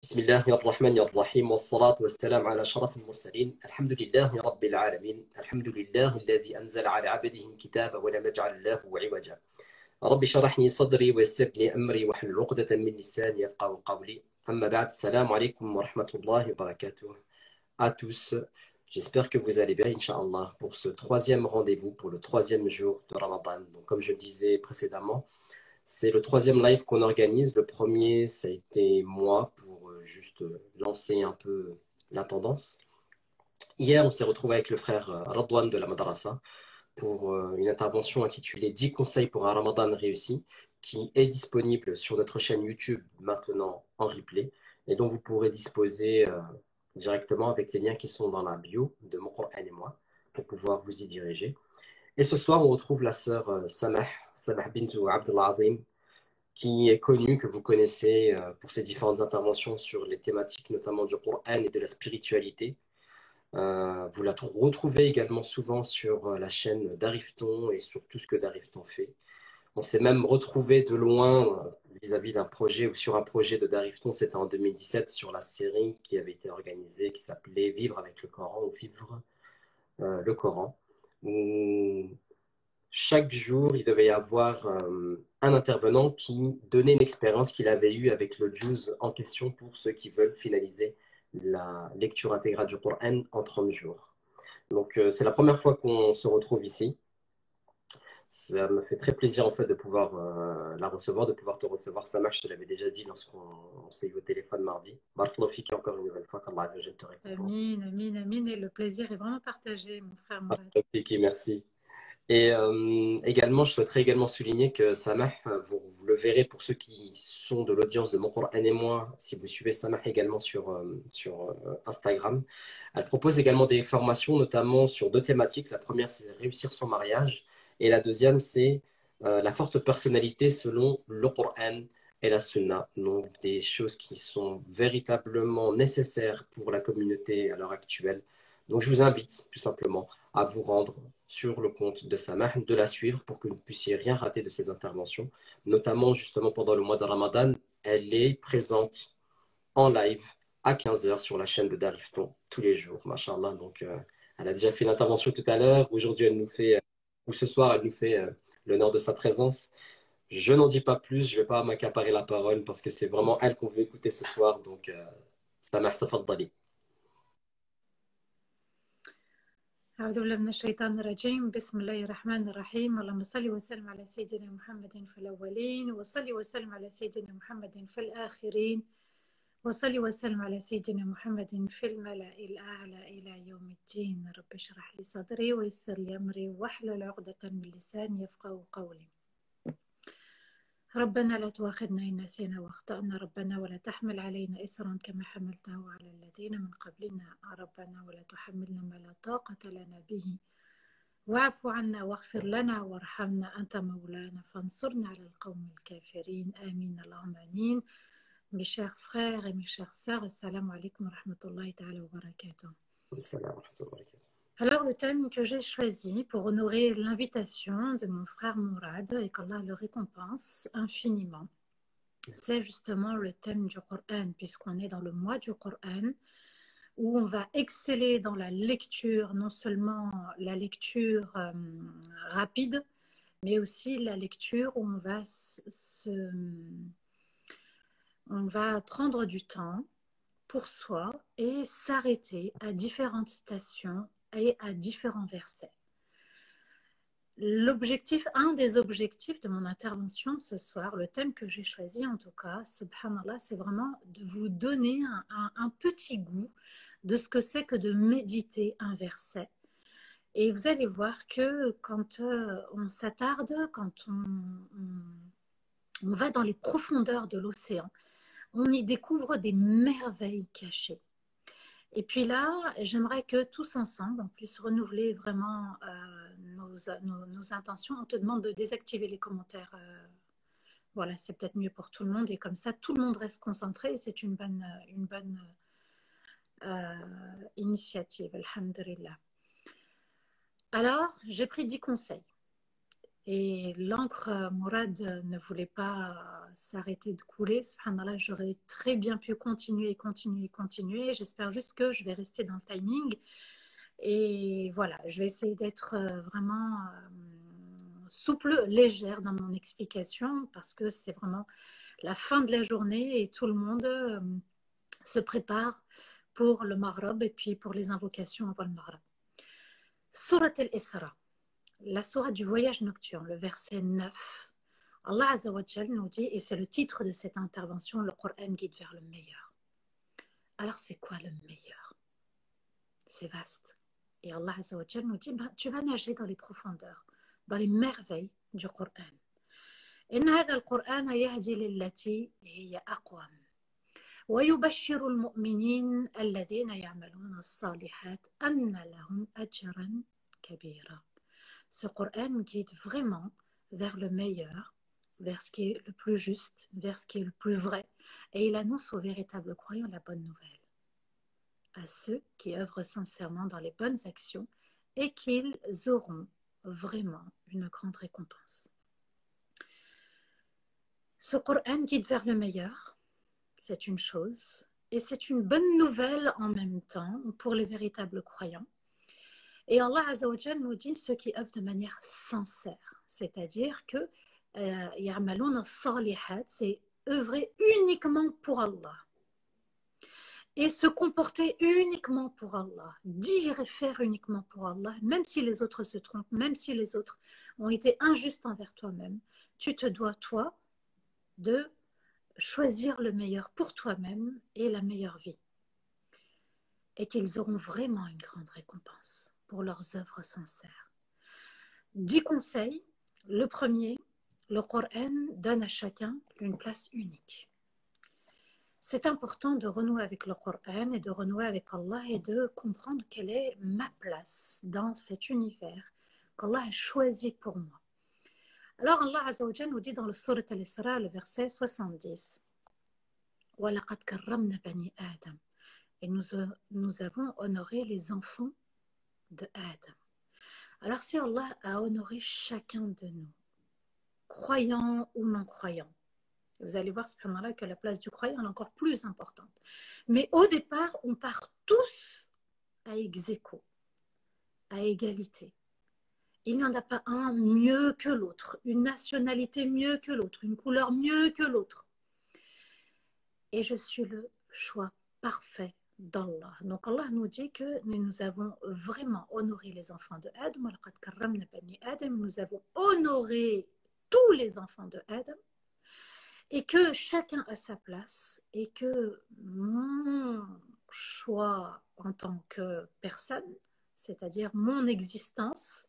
بسم الله الرحمن الرحيم والصلاة والسلام على شرف المرسلين الحمد لله رب العالمين الحمد لله الذي أنزل على عبده الكتاب ولم يجعل له عوجا رب شرح لي صدري ويسر لي أمري واحلل عقدة من لساني يفقهوا قولي أما بعد السلام عليكم ورحمة الله وبركاته à tous. J'espère que vous allez bien, Inch'Allah, pour ce troisième rendez-vous, pour le troisième jour de Ramadan. Donc, comme je le disais précédemment, c'est le troisième live qu'on organise. Le premier, ça a été moi pour juste lancer un peu la tendance. Hier, on s'est retrouvé avec le frère Radwan de la Madrasa pour une intervention intitulée 10 conseils pour un Ramadan réussi, qui est disponible sur notre chaîne YouTube maintenant en replay et dont vous pourrez disposer directement avec les liens qui sont dans la bio de mon Coran et moi pour pouvoir vous y diriger. Et ce soir, on retrouve la sœur Samah Bintou Abdullah Azim, qui est connue, que vous connaissez pour ses différentes interventions sur les thématiques notamment du Coran et de la spiritualité. Vous la retrouvez également souvent sur la chaîne d'Arifton et sur tout ce que Darifton fait. On s'est même retrouvé de loin vis-à-vis d'un projet ou sur un projet de Darifton, c'était en 2017 sur la série qui avait été organisée qui s'appelait Vivre avec le Coran ou Vivre le Coran, où chaque jour, il devait y avoir un intervenant qui donnait une expérience qu'il avait eue avec le juz en question pour ceux qui veulent finaliser la lecture intégrale du Coran en 30 jours. Donc, c'est la première fois qu'on se retrouve ici. Ça me fait très plaisir en fait de pouvoir la recevoir, de pouvoir te recevoir. Ça marche, je te l'avais déjà dit lorsqu'on s'est eu au téléphone mardi. Barakallahu fiki encore une nouvelle fois, qu'Allah Azza wa Jalla te récompense. Amin, amin, amin. Et le plaisir est vraiment partagé, mon frère Mourad. Barakallahu fiki, merci. Et également, je souhaiterais également souligner que Samah, vous le verrez pour ceux qui sont de l'audience de Mon Coran et moi, si vous suivez Samah également sur Instagram, elle propose également des formations, notamment sur deux thématiques. La première, c'est réussir son mariage, et la deuxième, c'est la forte personnalité selon le Coran et la Sunna. Donc, des choses qui sont véritablement nécessaires pour la communauté à l'heure actuelle. Donc, je vous invite tout simplement à vous rendre sur le compte de Samah, de la suivre pour que vous ne puissiez rien rater de ses interventions, notamment justement pendant le mois de Ramadan. Elle est présente en live à 15 heures sur la chaîne de Darifton tous les jours, machallah. Donc, elle a déjà fait l'intervention tout à l'heure. Aujourd'hui, elle nous fait, ou ce soir, elle nous fait l'honneur de sa présence. Je n'en dis pas plus, je ne vais pas m'accaparer la parole parce que c'est vraiment elle qu'on veut écouter ce soir. Donc, Samah, tafaddali. أعوذ بالله من الشيطان الرجيم بسم الله الرحمن الرحيم اللهم صل وسلم على سيدنا محمد في الأولين وصل وسلم على سيدنا محمد في الآخرين وصل وسلم على سيدنا محمد في الملأ الأعلى إلى يوم الدين رب اشرح لي صدري ويسر لي أمري واحلل عقدة من لساني يفقهوا قولي ربنا لا تؤاخذنا إن نسينا واخطأنا ربنا ولا تحمل علينا إصرا كما حملته على الذين من قبلنا ربنا ولا تحملنا ما لا طاقة لنا به واعف عنا واغفر لنا وارحمنا أنت مولانا فانصرنا على القوم الكافرين آمين اللهم آمين. Mes chers frères et mes chères sœurs, assalamu alaikum wa rahmatullahi ta'ala wa barakatuh. Alors, le thème que j'ai choisi pour honorer l'invitation de mon frère Mourad et qu'Allah le récompense infiniment, c'est justement le thème du Coran, puisqu'on est dans le mois du Coran, où on va exceller dans la lecture, non seulement la lecture rapide, mais aussi la lecture où on va prendre du temps pour soi et s'arrêter à différentes stations et à différents versets. Un des objectifs de mon intervention ce soir, le thème que j'ai choisi en tout cas, subhanallah, c'est vraiment de vous donner un petit goût de ce que c'est que de méditer un verset. Et vous allez voir que quand on s'attarde, quand on va dans les profondeurs de l'océan, on y découvre des merveilles cachées. Et puis là, j'aimerais que tous ensemble, on puisse renouveler vraiment nos intentions. On te demande de désactiver les commentaires. Voilà, c'est peut-être mieux pour tout le monde. Et comme ça, tout le monde reste concentré. Et c'est une bonne initiative, alhamdulillah. Alors, j'ai pris 10 conseils. Et l'encre, Mourad ne voulait pas s'arrêter de couler. Subhanallah, j'aurais très bien pu continuer, continuer, continuer. J'espère juste que je vais rester dans le timing. Et voilà, je vais essayer d'être vraiment souple, légère dans mon explication parce que c'est vraiment la fin de la journée et tout le monde se prépare pour le Maghreb et puis pour les invocations avant le Maghreb. Surat al-Isra, la sourate du voyage nocturne, le verset 9. Allah Azza wa Jal nous dit, et c'est le titre de cette intervention, le Coran guide vers le meilleur. Alors c'est quoi le meilleur? C'est vaste. Et Allah Azza wa Jal nous dit, tu vas nager dans les profondeurs, dans les merveilles du Coran. إن هذا القرآن يهدي للتي هي أقوم ويبشر المؤمنين الذين يعملون الصالحات أن لهم أجرا كبيرا. Ce Coran guide vraiment vers le meilleur, vers ce qui est le plus juste, vers ce qui est le plus vrai, et il annonce aux véritables croyants la bonne nouvelle, à ceux qui œuvrent sincèrement dans les bonnes actions et qu'ils auront vraiment une grande récompense. Ce Coran guide vers le meilleur, c'est une chose, et c'est une bonne nouvelle en même temps pour les véritables croyants. Et Allah Azza wa Jal nous dit ceux qui œuvrent de manière sincère, c'est-à-dire que ya'maluna as-salihat, c'est œuvrer uniquement pour Allah et se comporter uniquement pour Allah, dire et faire uniquement pour Allah, même si les autres se trompent, même si les autres ont été injustes envers toi-même, tu te dois, toi, de choisir le meilleur pour toi-même et la meilleure vie. Et qu'ils auront vraiment une grande récompense pour leurs œuvres sincères. 10 conseils. Le premier, le Coran donne à chacun une place unique. C'est important de renouer avec le Coran et de renouer avec Allah et de comprendre quelle est ma place dans cet univers qu'Allah a choisi pour moi. Alors Allah Azza wa Jal nous dit dans le Surat al-Isra, le verset 70, وَلَقَدْ كَرَّمْنَا بَنِي آدَمَ. Et nous avons honoré les enfants de Adam. Alors si Allah a honoré chacun de nous, croyants ou non croyants, vous allez voir subhanallah que la place du croyant est encore plus importante. Mais au départ, on part tous à ex-aequo, à égalité. Il n'y en a pas un mieux que l'autre, une nationalité mieux que l'autre, une couleur mieux que l'autre. Et je suis le choix parfait d'Allah. Donc Allah nous dit que nous avons vraiment honoré les enfants de Adam, nous avons honoré tous les enfants de Adam, et que chacun a sa place, et que mon choix en tant que personne, c'est-à-dire mon existence,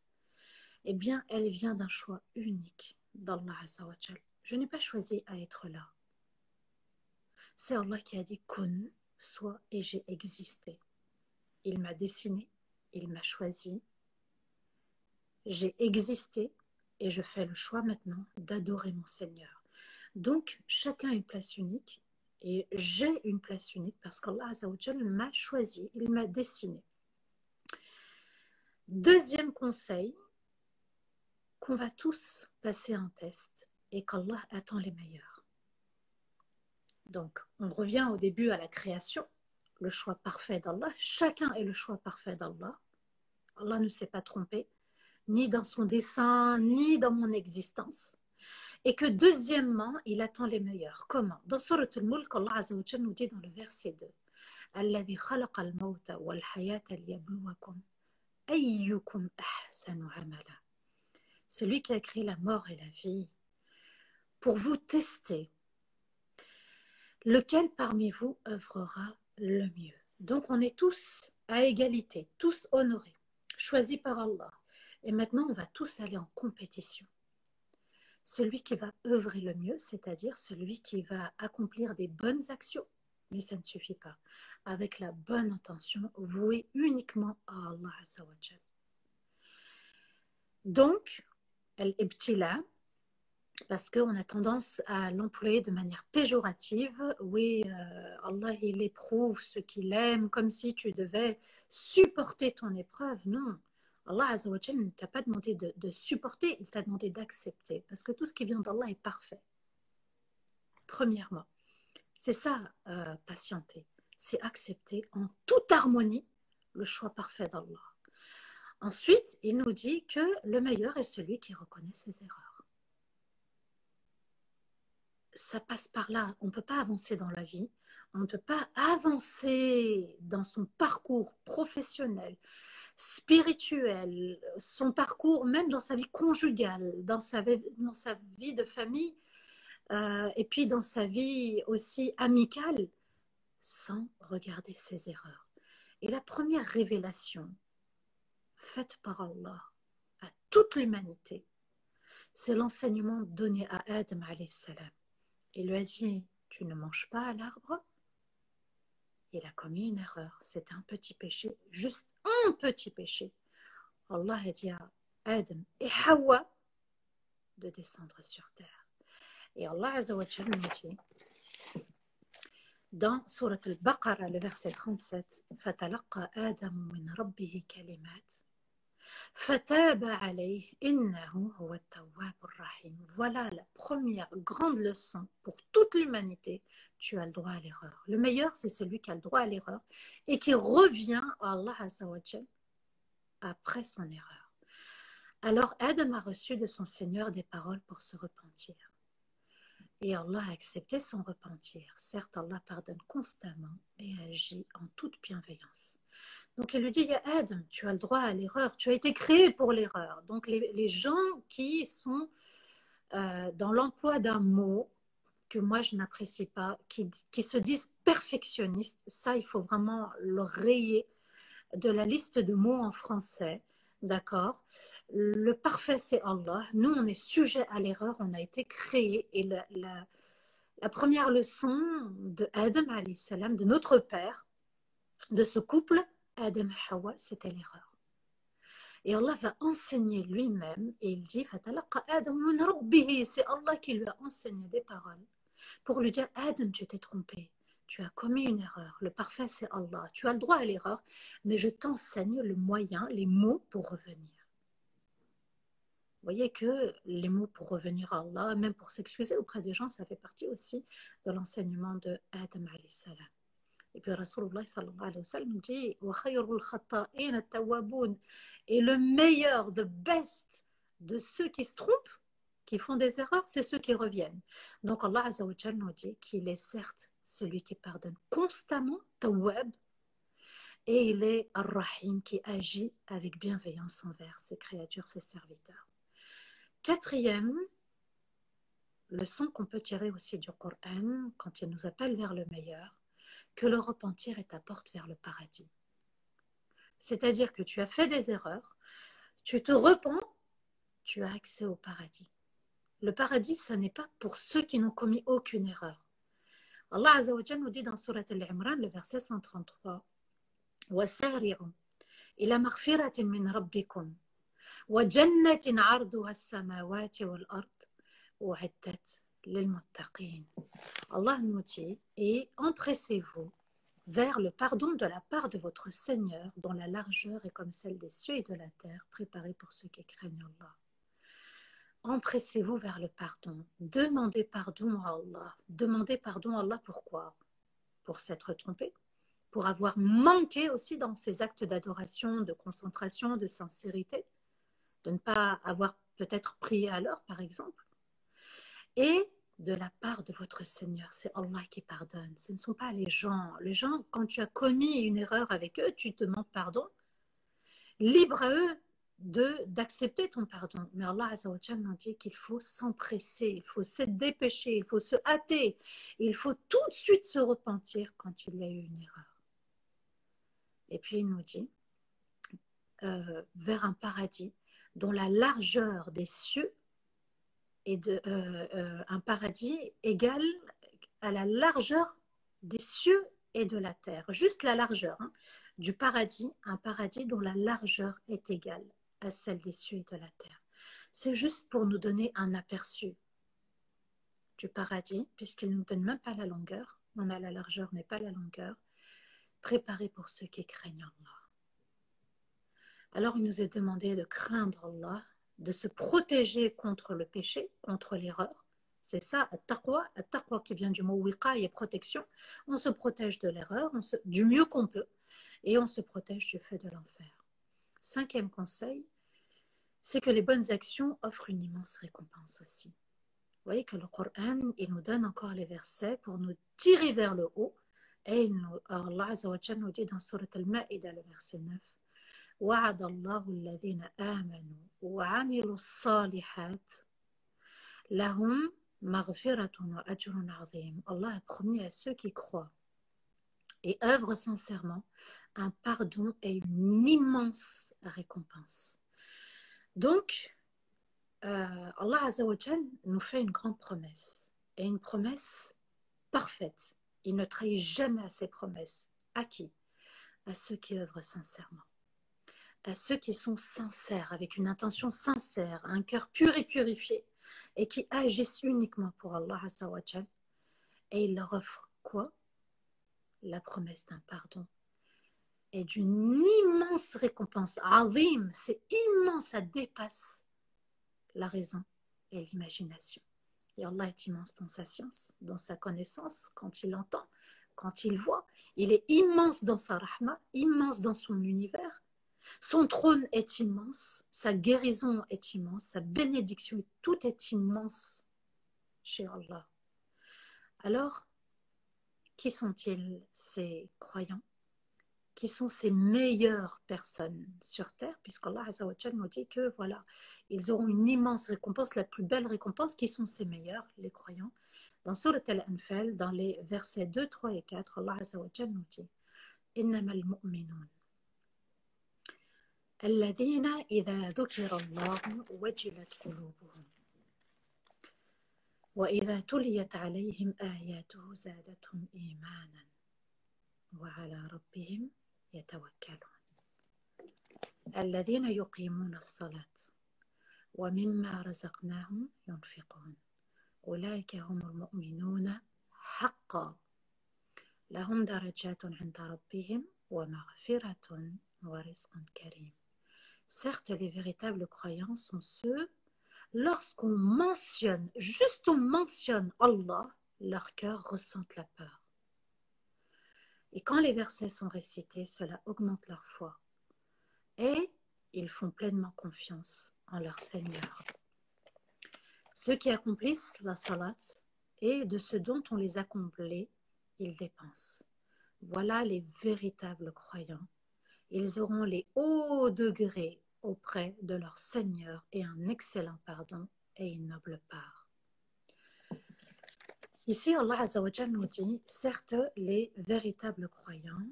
eh bien, elle vient d'un choix unique d'Allah Azza wa Jal. Je n'ai pas choisi à être là. C'est Allah qui a dit « Kun », soit, et j'ai existé. Il m'a dessiné, il m'a choisi, j'ai existé, et je fais le choix maintenant d'adorer mon Seigneur. Donc, chacun a une place unique, et j'ai une place unique parce qu'Allah Azza wa Jal m'a choisi, il m'a dessiné. Deuxième conseil, qu'on va tous passer un test et qu'Allah attend les meilleurs. Donc, on revient au début à la création, le choix parfait d'Allah. Chacun est le choix parfait d'Allah. Allah ne s'est pas trompé, ni dans son dessein, ni dans mon existence. Et que deuxièmement, il attend les meilleurs. Comment? Dans Surat al-Mulk, Allah Azza wa Jalla nous dit dans le verset 2, الذي خلق الموت والحياة ليبلوكم أيكم أحسن عملا. Celui qui a créé la mort et la vie pour vous tester. Lequel parmi vous œuvrera le mieux? Donc on est tous à égalité, tous honorés, choisis par Allah. Et maintenant on va tous aller en compétition. Celui qui va œuvrer le mieux, c'est-à-dire celui qui va accomplir des bonnes actions, mais ça ne suffit pas, avec la bonne intention vouée uniquement à Allah Azza wa Jal. Donc, al-ibtila, parce qu'on a tendance à l'employer de manière péjorative. Oui, Allah, il éprouve ce qu'il aime, comme si tu devais supporter ton épreuve. Non, Allah Azza wa Jal ne t'a pas demandé de supporter, il t'a demandé d'accepter. Parce que tout ce qui vient d'Allah est parfait. Premièrement, c'est ça, patienter. C'est accepter en toute harmonie le choix parfait d'Allah. Ensuite, il nous dit que le meilleur est celui qui reconnaît ses erreurs. Ça passe par là. On ne peut pas avancer dans la vie. On ne peut pas avancer dans son parcours professionnel, spirituel, son parcours même dans sa vie conjugale, dans sa vie de famille, et puis dans sa vie aussi amicale, sans regarder ses erreurs. Et la première révélation faite par Allah à toute l'humanité, c'est l'enseignement donné à Adam alayhi salam. Il lui a dit, tu ne manges pas à l'arbre. Il a commis une erreur, c'était un petit péché, juste un petit péché. Allah a dit à Adam et Hawa de descendre sur terre. Et Allah Azza wa Jalla nous dit dans Surat al-Baqarah, le verset 37, فَتَلَقَّى آدَمُ مِنْ رَبِّهِ كَلِمَاتٍ فَتَابَ عَلَيْهِ إِنَّهُ هُوَ التَّوَّابُ الرَّحِيمُ. Voilà la première grande leçon pour toute l'humanité. Tu as le droit à l'erreur. Le meilleur, c'est celui qui a le droit à l'erreur et qui revient à Allah Azza wa Jalla après son erreur. Alors Adam a reçu de son Seigneur des paroles pour se repentir. Et Allah a accepté son repentir. Certes, Allah pardonne constamment et agit en toute bienveillance. Donc il lui dit, Adam, tu as le droit à l'erreur, tu as été créé pour l'erreur. Donc les gens qui sont dans l'emploi d'un mot que moi je n'apprécie pas, qui se disent perfectionnistes, ça il faut vraiment le rayer de la liste de mots en français. D'accord? Le parfait, c'est Allah. Nous, on est sujet à l'erreur, on a été créé. Et la première leçon de Adam, alayhi salam, de notre père, de ce couple, Adam et Hawa, c'était l'erreur. Et Allah va enseigner lui-même, et il dit, c'est Allah qui lui a enseigné des paroles pour lui dire, Adam, tu t'es trompé. Tu as commis une erreur. Le parfait, c'est Allah. Tu as le droit à l'erreur, mais je t'enseigne le moyen, les mots pour revenir. Vous voyez que les mots pour revenir à Allah, même pour s'excuser auprès des gens, ça fait partie aussi de l'enseignement de Adam alayhi salam. Et puis Rasulullah sallallahu alayhi wa sallam nous dit et le meilleur, the best de ceux qui se trompent, qui font des erreurs, c'est ceux qui reviennent. Donc Allah Azza wa Jalla nous dit qu'il est certes celui qui pardonne constamment, Tawwab, et il est Ar-Rahim qui agit avec bienveillance envers ses créatures, ses serviteurs. Quatrième leçon qu'on peut tirer aussi du Coran, quand il nous appelle vers le meilleur, que le repentir est ta porte vers le paradis. C'est-à-dire que tu as fait des erreurs, tu te repens, tu as accès au paradis. Le paradis, ça n'est pas pour ceux qui n'ont commis aucune erreur. Allah Azza wa Jalla nous dit dans Surat Al-Imran, le verset 133, وَسَارِعُوا إِلَى مَغْفِرَةٍ مِّن رَبِّكُمْ وَجَنَّةٍ عَرْضُهَا السَّمَاوَاتِ وَالْأَرْضِ أُعِدَّتْ لِلْمُتَّقِينَ. Allah nous dit, et empressez-vous vers le pardon de la part de votre Seigneur, dont la largeur est comme celle des cieux et de la terre, préparée pour ceux qui craignent Allah. Empressez-vous vers le pardon. Demandez pardon à Allah. Demandez pardon à Allah pourquoi? Pour s'être trompé, pour avoir manqué aussi dans ses actes d'adoration, de concentration, de sincérité, de ne pas avoir peut-être prié à l'heure, par exemple. Et de la part de votre Seigneur, c'est Allah qui pardonne. Ce ne sont pas les gens. Les gens, quand tu as commis une erreur avec eux, tu te demandes pardon. Libre à eux d'accepter ton pardon. Mais Allah Azza wa Jalla nous dit qu'il faut s'empresser, il faut se dépêcher, il faut se hâter, il faut tout de suite se repentir quand il y a eu une erreur. Et puis il nous dit vers un paradis dont la largeur des cieux est un paradis égal à la largeur des cieux et de la terre. Juste la largeur du paradis, un paradis dont la largeur est égale à celle des cieux et de la terre. C'est juste pour nous donner un aperçu du paradis, puisqu'il ne nous donne même pas la longueur. On a la largeur, mais pas la longueur. Préparé pour ceux qui craignent Allah. Alors il nous est demandé de craindre Allah, de se protéger contre le péché, contre l'erreur. C'est ça, at-taqwa qui vient du mot wiqaya et protection. On se protège de l'erreur du mieux qu'on peut et on se protège du feu de l'enfer. 5e conseil, c'est que les bonnes actions offrent une immense récompense aussi. Vous voyez que le Coran, il nous donne encore les versets pour nous tirer vers le haut. Et Allah Azza wa Jalla nous dit dans Surat Al-Ma'ida, le verset 9, وعد الله الذين آمنوا وعملوا الصالحات لهم مغفرة وأجر عظيم. Allah a promis à ceux qui croient et œuvrent sincèrement un pardon et une immense récompense. Donc, Allah Azza wa Jal nous fait une grande promesse, et une promesse parfaite. Il ne trahit jamais à ses promesses. À qui? À ceux qui œuvrent sincèrement. À ceux qui sont sincères, avec une intention sincère, un cœur pur et purifié, et qui agissent uniquement pour Allah Azza wa Jal. Et il leur offre quoi? La promesse d'un pardon et d'une immense récompense. Azim, c'est immense, ça dépasse la raison et l'imagination. Et Allah est immense dans sa science, dans sa connaissance, quand il entend, quand il voit. Il est immense dans sa rahma, immense dans son univers. Son trône est immense, sa guérison est immense, sa bénédiction, tout est immense chez Allah. Alors, qui sont-ils ces croyants? Qui sont ces meilleures personnes sur terre, puisqu'Allah Azza wa Jalla nous dit que voilà, ils auront une immense récompense, la plus belle récompense. Qui sont ces meilleurs, les croyants? Dans Surat Al-Anfal, dans les versets 2, 3 et 4, Allah Azza wa Jalla nous dit إنما المؤمنون الذين إذا ذكر الله وجلت قلوبهم وإذا تليت عليهم آياته زادتهم إيمانا وعلى ربهم يتوكلون الذين يقيمون الصلاة ومما رزقناهم ينفقون أولئك هم المؤمنون حقا لهم درجات عند ربهم ومغفرة ورزق كريم. Certes, les véritables croyants sont ceux, lorsqu'on mentionne, juste on mentionne Allah, leur cœur ressent la peur. Et quand les versets sont récités, cela augmente leur foi. Et ils font pleinement confiance en leur Seigneur. Ceux qui accomplissent la salat et de ce dont on les accomplit, ils dépensent. Voilà les véritables croyants. Ils auront les hauts degrés auprès de leur Seigneur et un excellent pardon et une noble part. Ici, Allah Azza wa Jalla nous dit, certes, les véritables croyants,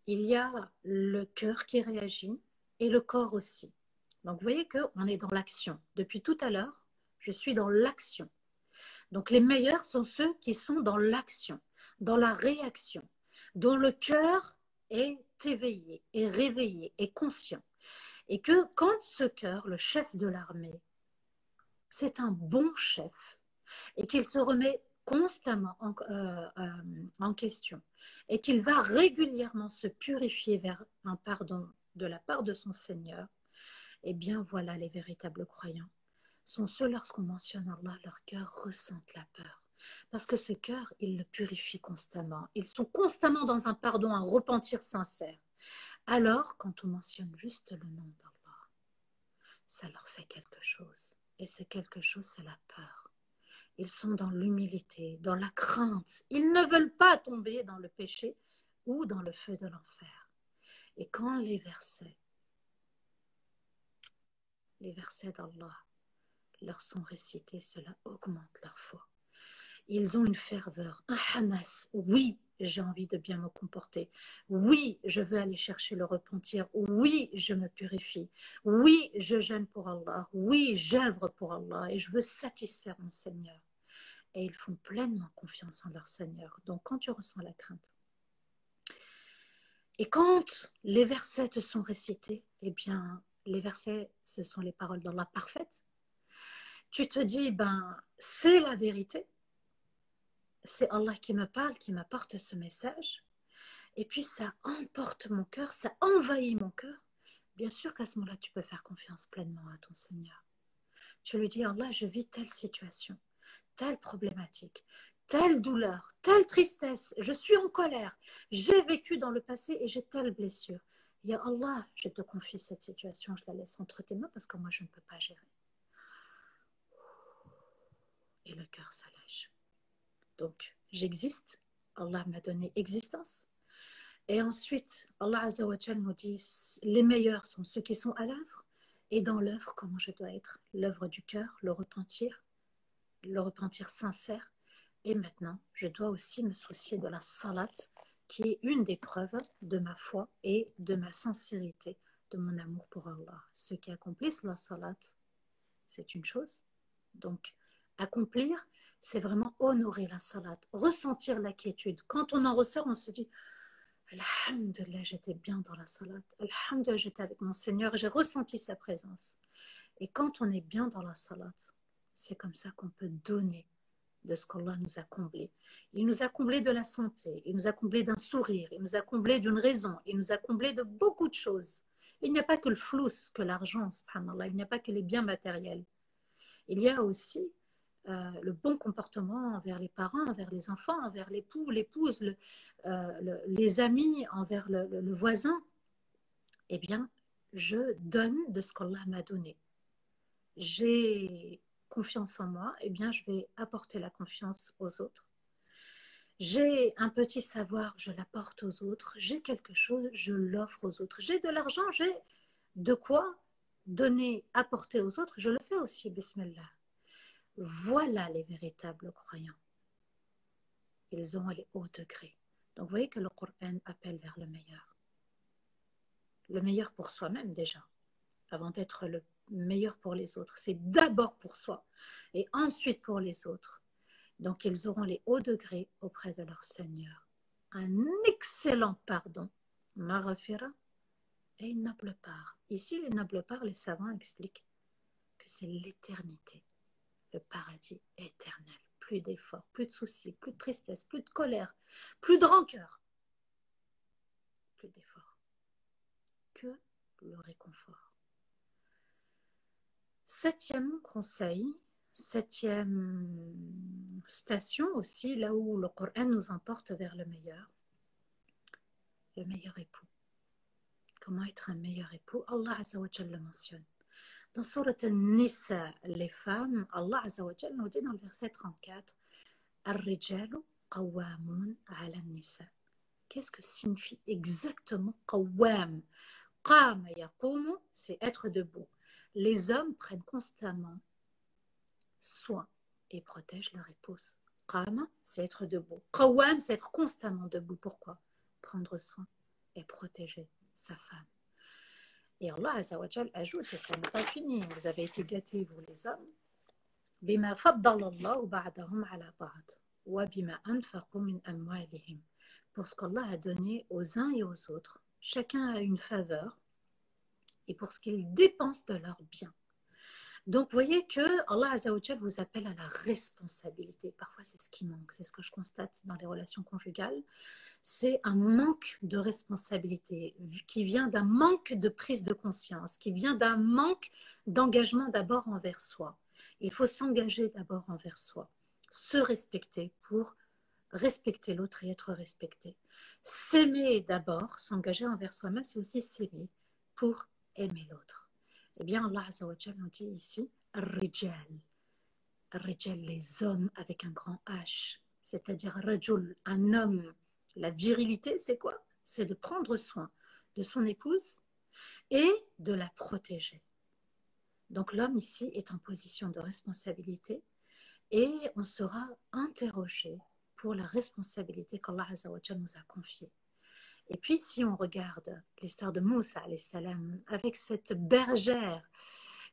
il y a le cœur qui réagit et le corps aussi. Donc, vous voyez qu'on est dans l'action. Depuis tout à l'heure, je suis dans l'action. Donc, les meilleurs sont ceux qui sont dans l'action, dans la réaction, dont le cœur est éveillé, est réveillé, est conscient. Et que quand ce cœur, le chef de l'armée, c'est un bon chef et qu'il se remet constamment en question et qu'il va régulièrement se purifier vers un pardon de la part de son Seigneur, eh bien voilà, les véritables croyants sont ceux, lorsqu'on mentionne Allah, leur cœur ressentent la peur. Parce que ce cœur, il le purifie constamment. Ils sont constamment dans un pardon, un repentir sincère. Alors, quand on mentionne juste le nom d'Allah, ça leur fait quelque chose. Et ce quelque chose, c'est la peur. Ils sont dans l'humilité, dans la crainte. Ils ne veulent pas tomber dans le péché ou dans le feu de l'enfer. Et quand les versets d'Allah leur sont récités, cela augmente leur foi. Ils ont une ferveur, un hamas. Oui, j'ai envie de bien me comporter. Oui, je veux aller chercher le repentir. Oui, je me purifie. Oui, je jeûne pour Allah. Oui, j'œuvre pour Allah et je veux satisfaire mon Seigneur. Et ils font pleinement confiance en leur Seigneur. Donc, quand tu ressens la crainte, et quand les versets te sont récités, eh bien, les versets, ce sont les paroles d'Allah parfaites. Tu te dis, ben, c'est la vérité. C'est Allah qui me parle, qui m'apporte ce message. Et puis ça emporte mon cœur, ça envahit mon cœur. Bien sûr qu'à ce moment-là, tu peux faire confiance pleinement à ton Seigneur. Tu lui dis, Allah, je vis telle situation, telle problématique, telle douleur, telle tristesse, je suis en colère, j'ai vécu dans le passé et j'ai telle blessure. Ya Allah, je te confie cette situation, je la laisse entre tes mains parce que moi, je ne peux pas gérer. Et le cœur s'allège. Donc, j'existe, Allah m'a donné existence. Et ensuite, Allah Azza wa Jal nous dit, les meilleurs sont ceux qui sont à l'œuvre. Et dans l'œuvre, comment je dois être? L'œuvre du cœur, le repentir sincère. Et maintenant, je dois aussi me soucier de la salat, qui est une des preuves de ma foi et de ma sincérité, de mon amour pour Allah. Ceux qui accomplissent la salat, c'est une chose. Donc, accomplir, c'est vraiment honorer la salat, ressentir la quiétude. Quand on en ressort, on se dit, Alhamdulillah, j'étais bien dans la salat. Alhamdulillah, j'étais avec mon Seigneur, j'ai ressenti sa présence. Et quand on est bien dans la salat, c'est comme ça qu'on peut donner de ce qu'Allah nous a comblé. Il nous a comblé de la santé, il nous a comblé d'un sourire, il nous a comblé d'une raison, il nous a comblé de beaucoup de choses. Il n'y a pas que le flous, que l'argent, subhanallah, il n'y a pas que les biens matériels. Il y a aussi le bon comportement envers les parents, envers les enfants, envers l'époux, l'épouse, les amis, envers le voisin. Eh bien, je donne de ce qu'Allah m'a donné. J'ai confiance en moi, eh bien, je vais apporter la confiance aux autres. J'ai un petit savoir, je l'apporte aux autres. J'ai quelque chose, je l'offre aux autres. J'ai de l'argent, j'ai de quoi donner, apporter aux autres. Je le fais aussi, bismillah. Voilà les véritables croyants. Ils ont les hauts degrés. Donc, vous voyez que le Coran appelle vers le meilleur. Le meilleur pour soi-même déjà, avant d'être le meilleur pour les autres. C'est d'abord pour soi et ensuite pour les autres. Donc, ils auront les hauts degrés auprès de leur Seigneur. Un excellent pardon, maghfira, et une noble part. Ici, les nobles parts, les savants expliquent que c'est l'éternité, le paradis éternel. Plus d'efforts, plus de soucis, plus de tristesse, plus de colère, plus de rancœur, plus d'efforts, que le réconfort. Septième conseil, septième station aussi, là où le Coran nous emporte vers le meilleur époux. Comment être un meilleur époux? Allah Azza wa Jalla le mentionne. Dans Surat An-Nisa, les femmes, Allah Azza wa Jalla nous dit dans le verset 34, Ar-rijalu qawwamun ala nisa. Qu'est-ce que signifie exactement qawwam? Qama yaqumu, c'est être debout. Les hommes prennent constamment soin et protègent leur épouse. Qama, c'est être debout. Qawwam, c'est être constamment debout. Pourquoi? Prendre soin et protéger sa femme. Et Allah Azza wa Jal ajoute, et ça n'est pas fini, vous avez été gâtés, vous les hommes, bima faddalallahu ba'dahum ala ba'd wa bima anfaqu min amwalihim. Pour ce qu'Allah a donné aux uns et aux autres, chacun a une faveur, et pour ce qu'ils dépensent de leurs biens. Donc, vous voyez que Allah Azza wa Jal vous appelle à la responsabilité. Parfois, c'est ce qui manque, c'est ce que je constate dans les relations conjugales. C'est un manque de responsabilité qui vient d'un manque de prise de conscience, qui vient d'un manque d'engagement d'abord envers soi. Il faut s'engager d'abord envers soi, se respecter pour respecter l'autre et être respecté. S'aimer d'abord, s'engager envers soi-même, c'est aussi s'aimer pour aimer l'autre. Eh bien, Allah Azza wa Jalla nous dit ici, Ar-Rijal, les hommes avec un grand H, c'est-à-dire Rajul, un homme. La virilité, c'est quoi? C'est de prendre soin de son épouse et de la protéger. Donc l'homme ici est en position de responsabilité et on sera interrogé pour la responsabilité qu'Allah Azza wa Jalla nous a confiée. Et puis si on regarde l'histoire de Moussa alayhi salam avec cette bergère,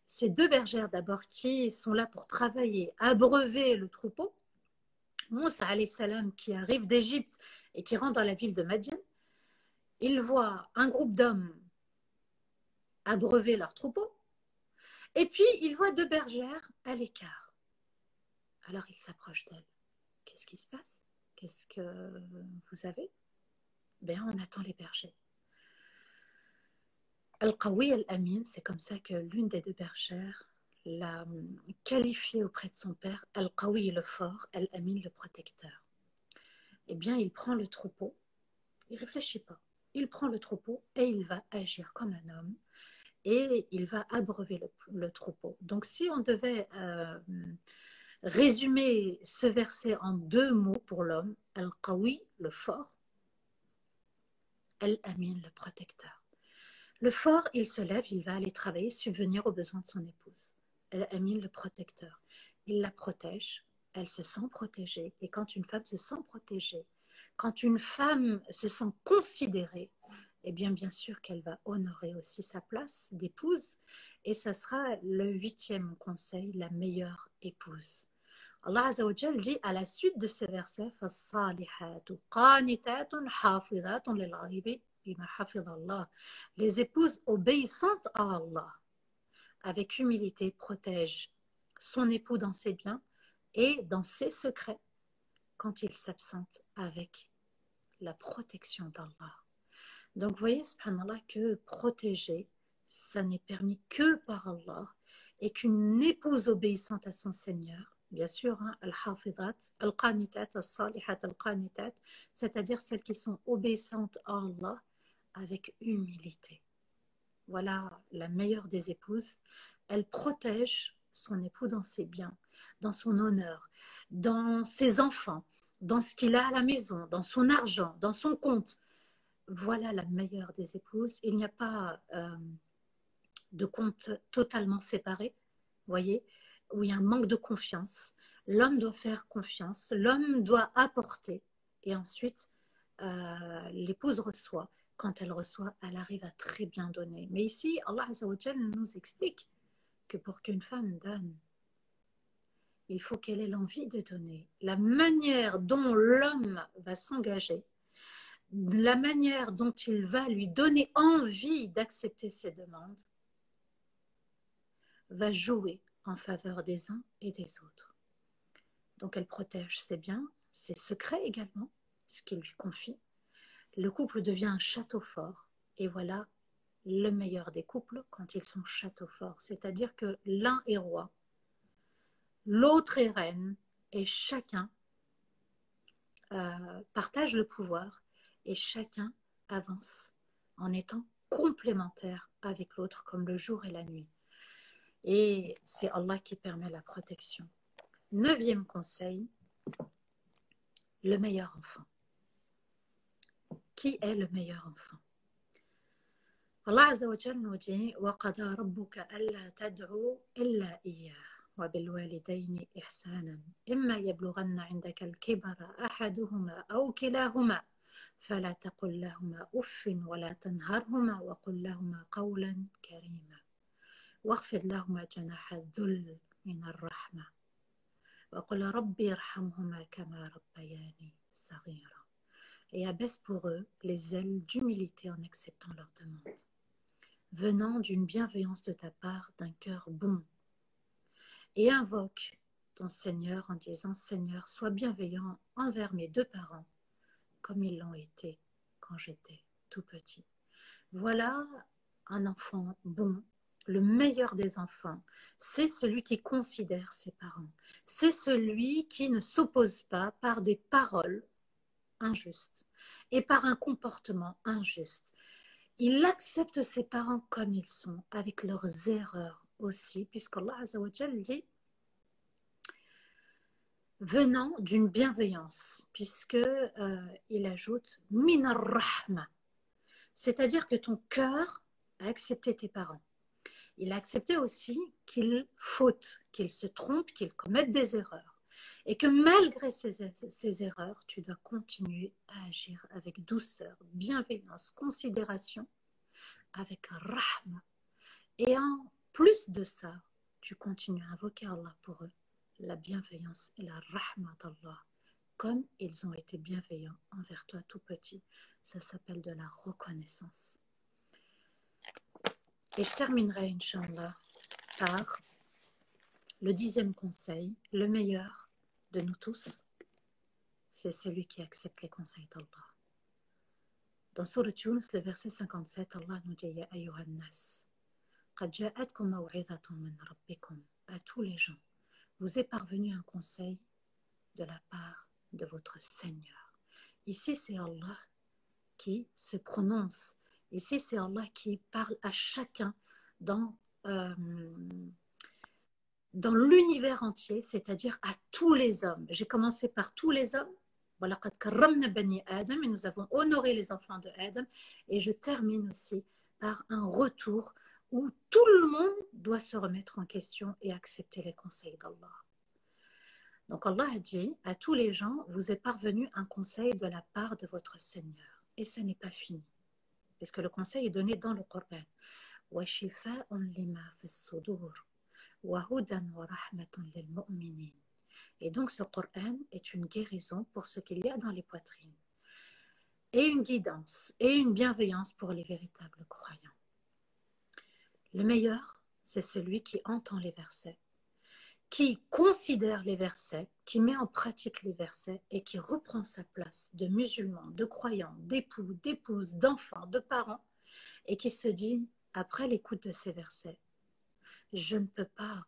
ces deux bergères d'abord qui sont là pour travailler, abreuver le troupeau, Moussa alayhi salam qui arrive d'Égypte et qui rentre dans la ville de Madian, il voit un groupe d'hommes abreuver leur troupeau et puis il voit deux bergères à l'écart. Alors il s'approche d'elles. Qu'est-ce qui se passe? Qu'est-ce que vous avez? Ben, on attend les bergers. Al-Qawi Al-Amin, c'est comme ça que l'une des deux bergères l'a qualifié auprès de son père. Al-Qawi le fort, Al-Amin le protecteur. Eh bien, il prend le troupeau, il ne réfléchit pas. Il prend le troupeau et il va agir comme un homme et il va abreuver le troupeau. Donc, si on devait résumer ce verset en deux mots pour l'homme, Al-Qawi, le fort, Al-Amin, le protecteur. Le fort, il se lève, il va aller travailler, subvenir aux besoins de son épouse. Al-Amin, le protecteur. Il la protège, elle se sent protégée. Et quand une femme se sent protégée, quand une femme se sent considérée, eh bien sûr qu'elle va honorer aussi sa place d'épouse. Et ça sera le 8e conseil, la meilleure épouse. Allah Azza wa Jal dit à la suite de ce verset فَالصَّالِحَاتُ قَانِتَاتٌ حَافِظَاتٌ لِلْغَيْبِ بِمَا حَفِظَ اللَّهِ. Les épouses obéissantes à Allah, avec humilité, protègent son époux dans ses biens et dans ses secrets quand il s'absente avec la protection d'Allah. Donc, vous voyez, subhanallah, que protéger, ça n'est permis que par Allah et qu'une épouse obéissante à son Seigneur, bien sûr, hein, al-hafizat, al-qanitat, al-salihat, al-qanitat, c'est-à-dire celles qui sont obéissantes à Allah avec humilité. Voilà la meilleure des épouses. Elle protège son époux dans ses biens, dans son honneur, dans ses enfants, dans ce qu'il a à la maison, dans son argent, dans son compte. Voilà la meilleure des épouses. Il n'y a pas de compte totalement séparé, voyez, où il y a un manque de confiance. L'homme doit faire confiance, l'homme doit apporter, et ensuite l'épouse reçoit. Quand elle reçoit, elle arrive à très bien donner. Mais ici, Allah Azza wa Jal nous explique que pour qu'une femme donne, il faut qu'elle ait l'envie de donner. La manière dont l'homme va s'engager, la manière dont il va lui donner envie d'accepter ses demandes, va jouer en faveur des uns et des autres. Donc elle protège ses biens, ses secrets également, ce qu'il lui confie. Le couple devient un château fort. Et voilà le meilleur des couples quand ils sont château forts. C'est-à-dire que l'un est roi, l'autre est reine, et chacun partage le pouvoir, et chacun avance en étant complémentaire avec l'autre, comme le jour et la nuit. Et c'est Allah qui permet la protection. 9e conseil, le meilleur enfant. Qui est le meilleur enfant? Allah Azza wa Jal nous dit وَقَضَى رَبُّكَ أَلَّا تَدْعُوا إِلَّا إِيَّاهُ وَبِالْوَالِدَيْنِ إِحْسَانًا إِمَّا يَبْلُغَنَّ عِندَكَ الْكِبَرَ أَحَدُهُمَا أَوْ كِلَاهُمَا فَلَا تَقُل لَّهُمَا أُفٍّ وَلَا تَنْهَرْهُمَا وَقُل لَّهُمَا قَوْلًا كَرِيمًا واخفض لهما جناح الذل من الرحمة وقل ربي ارحمهما كما ربياني صغيرا. Et abaisse pour eux les ailes d'humilité en acceptant leurs demandes, venant d'une bienveillance de ta part, d'un cœur bon. Et invoque ton Seigneur en disant: Seigneur, sois bienveillant envers mes deux parents, comme ils l'ont été quand j'étais tout petit. Voilà un enfant bon. Le meilleur des enfants, c'est celui qui considère ses parents. C'est celui qui ne s'oppose pas par des paroles injustes et par un comportement injuste. Il accepte ses parents comme ils sont, avec leurs erreurs aussi, puisqu'Allah Azza wa Jal dit venant d'une bienveillance, puisqu'il ajoute min ar-rahma, c'est-à-dire que ton cœur a accepté tes parents. Il a accepté aussi qu'ils fautent, qu'ils se trompent, qu'ils commettent des erreurs. Et que malgré ces erreurs, tu dois continuer à agir avec douceur, bienveillance, considération, avec rahma. Et en plus de ça, tu continues à invoquer Allah pour eux, la bienveillance et la rahma d'Allah, comme ils ont été bienveillants envers toi tout petit. Ça s'appelle de la reconnaissance. Et je terminerai, Inch'Allah, par le 10e conseil, le meilleur de nous tous, c'est celui qui accepte les conseils d'Allah. Dans Sourate Yunus, le verset 57, Allah nous dit Ya ayyuhan nas, qad ja'atkum maw'izatun min rabbikum. À tous les gens, vous est parvenu un conseil de la part de votre Seigneur. Ici, c'est Allah qui se prononce. Ici, c'est Allah qui parle à chacun dans l'univers entier, c'est-à-dire à tous les hommes. J'ai commencé par tous les hommes. وَلَقَدْ كَرَّمْنَا بَنِي آدَمَ, et nous avons honoré les enfants de Adam. Et je termine aussi par un retour où tout le monde doit se remettre en question et accepter les conseils d'Allah. Donc Allah a dit à tous les gens, vous est parvenu un conseil de la part de votre Seigneur. Et ça n'est pas fini, puisque le conseil est donné dans le Coran. وَشِفَاءٌ لِمَا فِي الصُّدُورِ وَهُدًى وَرَحْمَةٌ لِلْمُؤْمِنِينَ. Et donc ce Coran est une guérison pour ce qu'il y a dans les poitrines, et une guidance et une bienveillance pour les véritables croyants. Le meilleur, c'est celui qui entend les versets, qui considère les versets, qui met en pratique les versets et qui reprend sa place de musulman, de croyant, d'époux, d'épouse, d'enfant, de parents, et qui se dit, après l'écoute de ces versets, je ne peux pas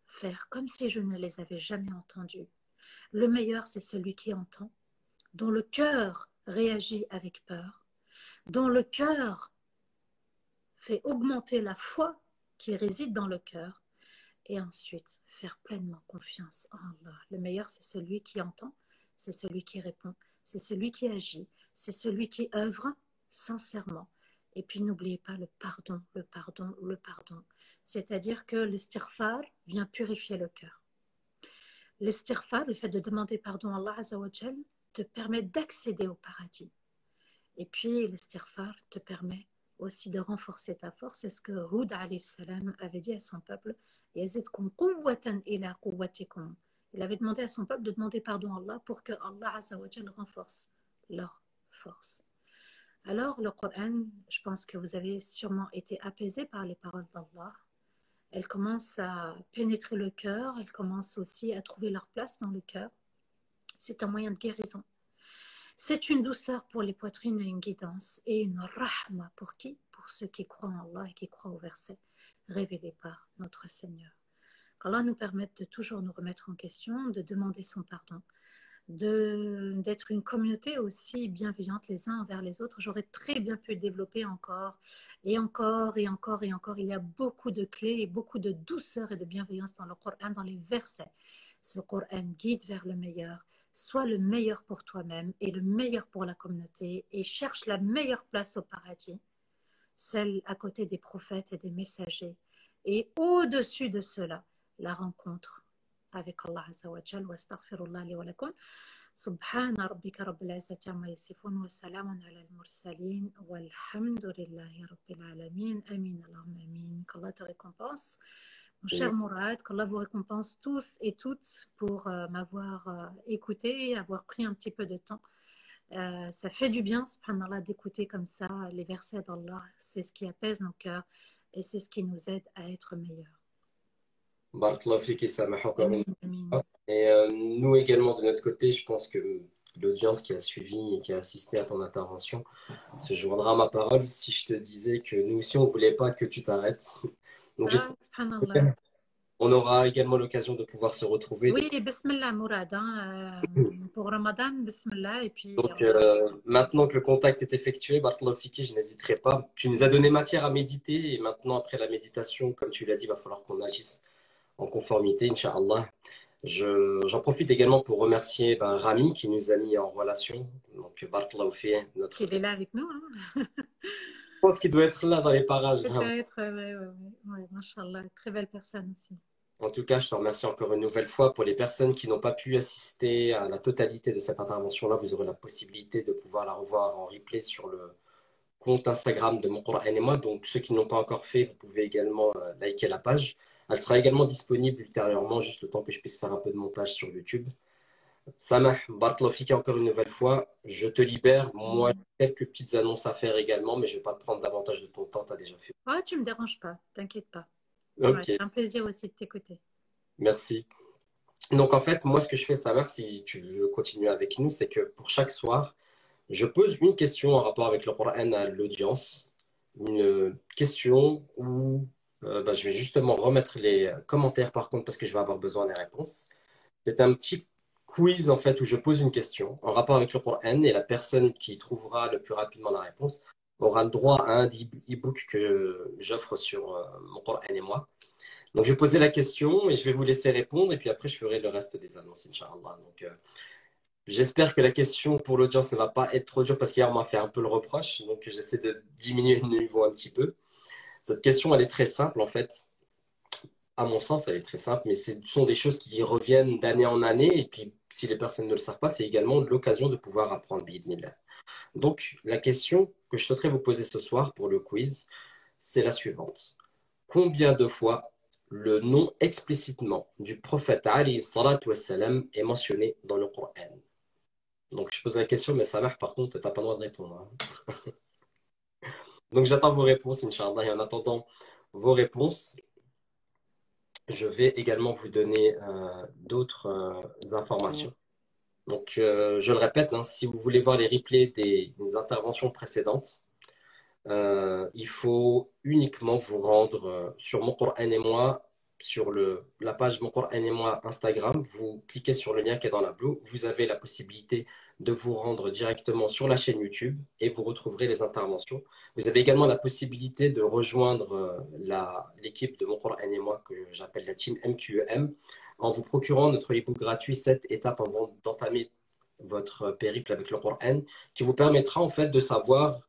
faire comme si je ne les avais jamais entendus. Le meilleur, c'est celui qui entend, dont le cœur réagit avec peur, dont le cœur fait augmenter la foi qui réside dans le cœur, et ensuite faire pleinement confiance en Allah. Le meilleur, c'est celui qui entend, c'est celui qui répond, c'est celui qui agit, c'est celui qui œuvre sincèrement. Et puis n'oubliez pas le pardon, le pardon, le pardon. C'est-à-dire que l'istighfar vient purifier le cœur. L'istighfar, le fait de demander pardon à Allah Azza wa Jal, te permet d'accéder au paradis. Et puis l'istighfar te permet aussi de renforcer ta force. C'est ce que Hud alayhi salam avait dit à son peuple. Yazidkum quwwatan ila quwwatikum. Il avait demandé à son peuple de demander pardon à Allah pour que Allah Azza wa Jal renforce leur force. Alors le Coran, je pense que vous avez sûrement été apaisé par les paroles d'Allah. Elles commencent à pénétrer le cœur, elles commencent aussi à trouver leur place dans le cœur. C'est un moyen de guérison. C'est une douceur pour les poitrines et une guidance, et une rahma pour qui? Pour ceux qui croient en Allah et qui croient au verset révélé par notre Seigneur. Qu'Allah nous permette de toujours nous remettre en question, de demander son pardon, d'être une communauté aussi bienveillante les uns envers les autres. J'aurais très bien pu développer encore et encore et encore et encore. Il y a beaucoup de clés et beaucoup de douceur et de bienveillance dans le Coran, dans les versets. Ce Coran guide vers le meilleur. Sois le meilleur pour toi-même et le meilleur pour la communauté, et cherche la meilleure place au paradis, celle à côté des prophètes et des messagers. Et au-dessus de cela, la rencontre avec Allah Azza wa Jal. Wa astaghfirullah li wa lakum. Subhana rabbika rabbil izzati amma yasifun wa salamun ala al-mursalin walhamdulillahi rabbil alamin. Amin, Allahumma amin. Qu'Allah te récompense. Mon cher Mourad, qu'Allah vous récompense tous et toutes pour m'avoir écouté et avoir pris un petit peu de temps. Ça fait du bien, subhanallah, d'écouter comme ça les versets d'Allah. C'est ce qui apaise nos cœurs et c'est ce qui nous aide à être meilleurs. Barakallahu fiki, Samah, encore Amin, une amin. fois. Et nous également, de notre côté, je pense que l'audience qui a suivi et qui a assisté à ton intervention se joindra à ma parole si je te disais que nous aussi, on ne voulait pas que tu t'arrêtes. Donc, Subhanallah. on aura également l'occasion de pouvoir se retrouver. Oui, bismillah, Mourad. Pour Ramadan, bismillah. Et puis, Donc, maintenant que le contact est effectué, Barakallahu fiki, je n'hésiterai pas. Tu nous as donné matière à méditer, et maintenant, après la méditation, comme tu l'as dit, il va falloir qu'on agisse en conformité, Inch'Allah. J'en profite également pour remercier Rami qui nous a mis en relation. Donc, Barakallahu fi, notre... qu'il est là avec nous. Je pense qu'il doit être là dans les parages. Peut-être, ouais, mashallah. Très belle personne aussi. En tout cas, je te remercie encore une nouvelle fois. Pour les personnes qui n'ont pas pu assister à la totalité de cette intervention-là, vous aurez la possibilité de pouvoir la revoir en replay sur le compte Instagram de Mon Coran et moi. Donc, ceux qui n'ont pas encore fait, vous pouvez également liker la page. Elle sera également disponible ultérieurement, juste le temps que je puisse faire un peu de montage sur YouTube. Samah, Barakallahu fiki encore une nouvelle fois. Je te libère. Moi, j'ai quelques petites annonces à faire également, mais je ne vais pas te prendre davantage de ton temps. Tu as déjà fait. Oh, tu ne me déranges pas, t'inquiète pas. Ok. Ouais, c'est un plaisir aussi de t'écouter. Merci. Donc, en fait, moi, ce que je fais, Samah, si tu veux continuer avec nous, c'est que pour chaque soir, Je pose une question en rapport avec le Coran à l'audience, une question où je vais justement remettre les commentaires par contre parce que je vais avoir besoin des réponses. C'est un petit quiz en fait où je pose une question en rapport avec le Coran et la personne qui trouvera le plus rapidement la réponse aura le droit à un e-book que j'offre sur mon Coran et moi. Donc je vais poser la question et je vais vous laisser répondre et puis après je ferai le reste des annonces, Inch'Allah. Donc j'espère que la question pour l'audience ne va pas être trop dure parce qu'hier on m'a fait un peu le reproche, donc j'essaie de diminuer le niveau un petit peu. Cette question elle est très simple en fait. À mon sens, elle est très simple, mais ce sont des choses qui reviennent d'année en année. Et puis, si les personnes ne le savent pas, c'est également l'occasion de pouvoir apprendre bi'idhnillah. Donc, la question que je souhaiterais vous poser ce soir pour le quiz, c'est la suivante. Combien de fois le nom explicitement du prophète Ali salatu wassalam est mentionné dans le Coran? Donc, je pose la question, mais ça marche, par contre, tu n'as pas le droit de répondre, hein. Donc, j'attends vos réponses, Inch'Allah. Et en attendant vos réponses, je vais également vous donner d'autres informations. Donc, je le répète, hein, si vous voulez voir les replays des interventions précédentes, il faut uniquement vous rendre sur Mon Coran et moi, sur la page Mon Coran et moi Instagram. Vous cliquez sur le lien qui est dans la bio. Vous avez la possibilité de vous rendre directement sur la chaîne YouTube et vous retrouverez les interventions. Vous avez également la possibilité de rejoindre l'équipe de Mon Coran et moi que j'appelle la team MQEM en vous procurant notre e-book gratuit 7 étapes avant d'entamer votre périple avec le Coran qui vous permettra en fait de savoir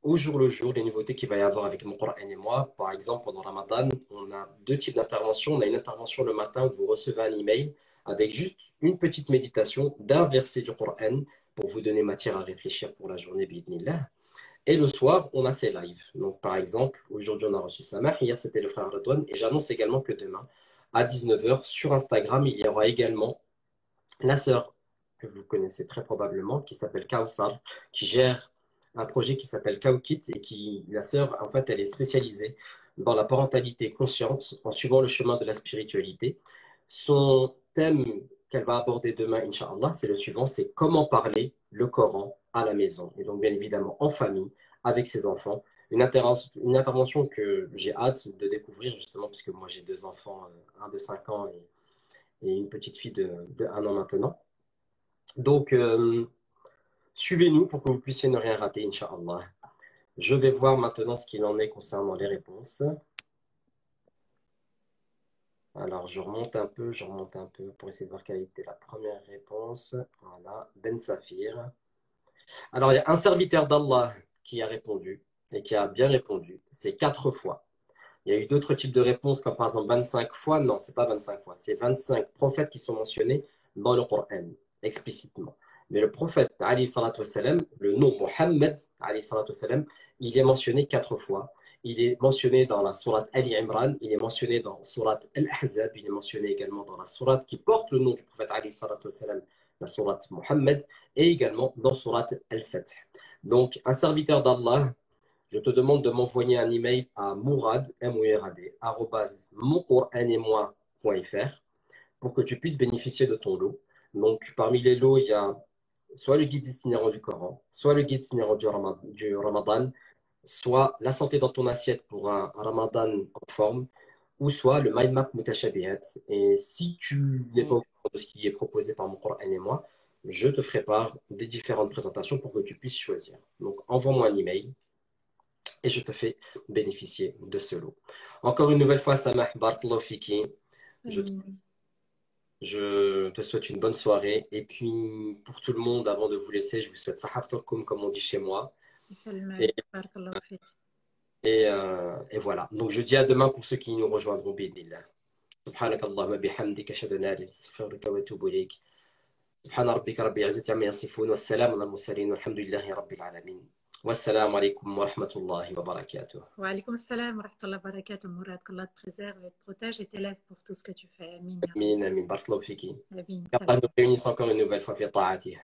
au jour le jour les nouveautés qu'il va y avoir avec mon Coran et moi. Par exemple, pendant Ramadan, on a deux types d'interventions. On a une intervention le matin où vous recevez un email avec juste une petite méditation d'un verset du Coran pour vous donner matière à réfléchir pour la journée, bi'idhnillah. Et le soir, on a ces lives. Donc, par exemple, aujourd'hui, on a reçu Samah. Hier, c'était le frère Redouane. Et j'annonce également que demain, à 19h, sur Instagram, il y aura également la sœur que vous connaissez très probablement, qui s'appelle Kawthar, qui gère un projet qui s'appelle Kawkit et qui, la sœur, en fait, elle est spécialisée dans la parentalité consciente en suivant le chemin de la spiritualité. Son thème qu'elle va aborder demain, Inch'Allah, c'est le suivant, c'est comment parler le Coran à la maison. Et donc, bien évidemment, en famille, avec ses enfants. Une intervention que j'ai hâte de découvrir, justement, puisque moi, j'ai deux enfants, un de 5 ans et une petite fille de 1 an maintenant. Donc, suivez-nous pour que vous puissiez ne rien rater, Inch'Allah. Je vais voir maintenant ce qu'il en est concernant les réponses. Alors, je remonte un peu pour essayer de voir quelle était la première réponse. Voilà, Ben Safir. Alors, il y a un serviteur d'Allah qui a répondu et qui a bien répondu. C'est 4 fois. Il y a eu d'autres types de réponses, comme par exemple 25 fois. Non, c'est pas 25 fois. C'est 25 prophètes qui sont mentionnés dans le Coran, explicitement. Mais le prophète, alayhi salatu wassalam, le nom Mohammed, alayhi salatu wassalam, il est mentionné 4 fois. Il est mentionné dans la sourate Ali Imran, il est mentionné dans la sourate Al-Ahzab, il est mentionné également dans la sourate qui porte le nom du prophète, alayhi salatu wassalam, la sourate Mohammed, et également dans la sourate Al-Fath. Donc, un serviteur d'Allah, je te demande de m'envoyer un email à mourad, M-O-U-R-A-D, @moncouraneetmoi.fr pour que tu puisses bénéficier de ton lot. Donc, parmi les lots, il y a soit le guide itinérant du Coran, soit le guide itinérant du Ramadan, soit la santé dans ton assiette pour un Ramadan en forme, ou soit le mind map mutashabihat. Et si tu n'es pas au courant de ce qui est proposé par mon Coran et moi, je te ferai part des différentes présentations pour que tu puisses choisir. Donc, envoie-moi un email et je te fais bénéficier de ce lot. Encore une nouvelle fois, Samah, barakallahu fiki. Je, je te souhaite une bonne soirée. Et puis, pour tout le monde, avant de vous laisser, je vous souhaite sahabturkum, comme on dit chez moi. Et, et voilà. Donc, je dis à demain pour ceux qui nous rejoindront. Bidnillah. سبحانك اللهم بحمدك أشهد أن لا إله إلا أنت أستغفرك وأتوب إليك سبحان ربك رب العزة عما يصفون والسلام على المرسلين والحمد لله رب العالمين والسلام عليكم ورحمة الله وبركاته. Wa alaykoum salam wa rahmatullahi wa barakatuh. Mourad, qu'Allah te préserve et te protège et t'élève pour tout ce que tu fais. Amin. Amin, amin. Barakallahu fiki. Amin. Allah nous réunisse encore une nouvelle fois في طاعته.